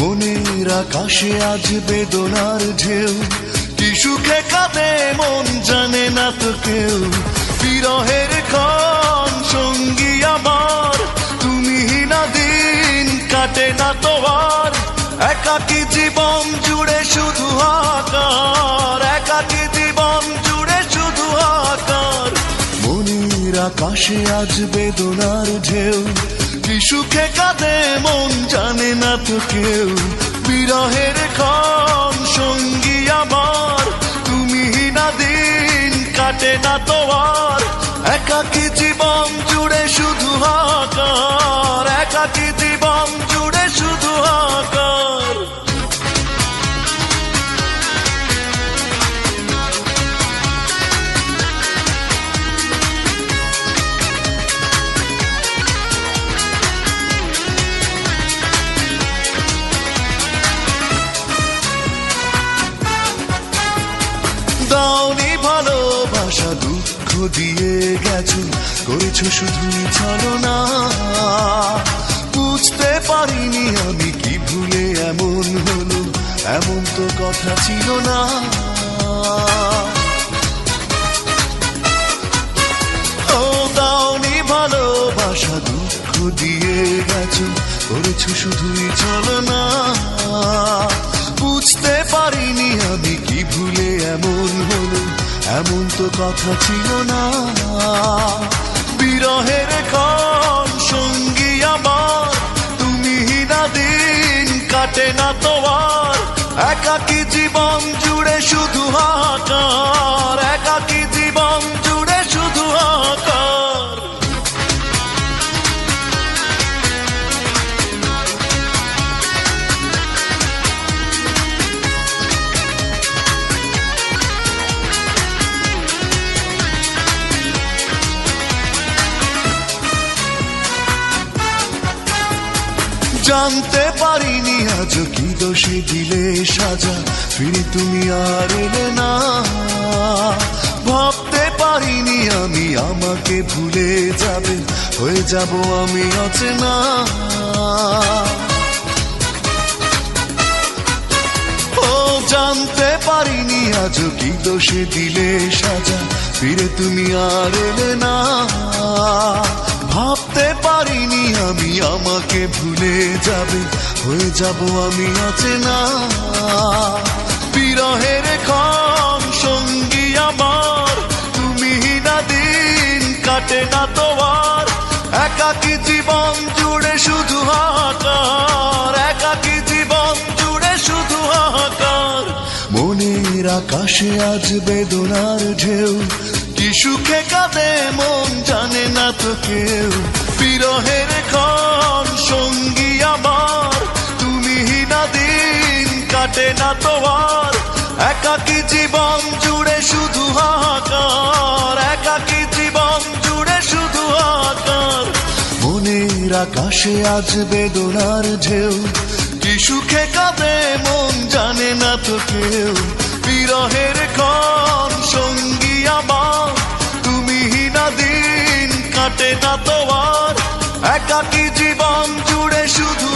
মনের আকাশে আজ বেদনার ঢেউ, কি সুখে কাঁদে মন জানে না তো কেউ। বিরহের ক্ষণ সঙ্গী আমার, তুমি না দিন কাটে না তো আর। একাকী জীবন জুড়ে শুধু হাহাকার, একাকী জীবন জুড়ে শুধু হাহাকার। মনের আকাশে আজ বেদনার ঢেউ, কি সুখে কাঁদে মন জানে না তো কেউ। বিরহের ক্ষণ সঙ্গী আমার, তুমি না দিন কাটে না তো আর। একাকী জীবন জুড়ে শুধু হাহাকার, একাকী জীবন জুড়ে শুধু হাহাকার। দাওনি ভালোবাসা, দুঃখ দিয়ে গেছো, করেছো শুধুই ছলনা। বুঝতে পারিনি আমি কি ভুলে এমন হলো, এমন তো কথা ছিল না। ও দাওনি ভালোবাসা, দুঃখ দিয়ে গেছো, করেছো শুধুই ছলনা। বুঝতে পারিনি আমি কি ভুলে এমন হলো, এমন তো কথা ছিল না। বিরহের ক্ষণ সঙ্গী আমার, তুমি না দিন কাটে না তো আর। একাকী জীবন জুড়ে শুধু হাহাকার, একাকী জীবন জুড়ে শুধু হাহাকার। জানতে পারিনি আজ কি দোষে দিলে সাজা, ফিরে তুমি আর এলে না। ভাবতে পারিনি আমি আমাকে ভুলে যাবে, হয়ে যাব আমি অচেনা। ও জানতে পারিনি আজ কি দোষে দিলে সাজা, ফিরে তুমি আর এলে না। ভাবতে পারিনি আমি আমাকে ভুলে যাবে, হয়ে যাব আমি অচেনা। বিরহের ক্ষণ সঙ্গী আমার, তুমি না দিন কাটে না তো আর। একাকী জীবন জুড়ে শুধু হাহাকার, একাকী জীবন জুড়ে শুধু হাহাকার। মনের আকাশে আজ বেদনার ঢেউ, কি সুখে কাঁদে মন জানে না তো কেউ। বিরহের ক্ষণ সঙ্গী আমার, তুমি না দিন কাটে না তো আর। একাকী জীবন জুড়ে শুধু হাহাকার, একাকী জীবন জুড়ে শুধু হাহাকার। মনের আকাশে আজ বেদনার ঢেউ, কি সুখে কাঁদে মন জানে না তো কেউ। বিরহের ক্ষণ সঙ্গী আমার, তুমি না দিন কাটে না তো আর। একাকী জীবন জুড়ে শুধু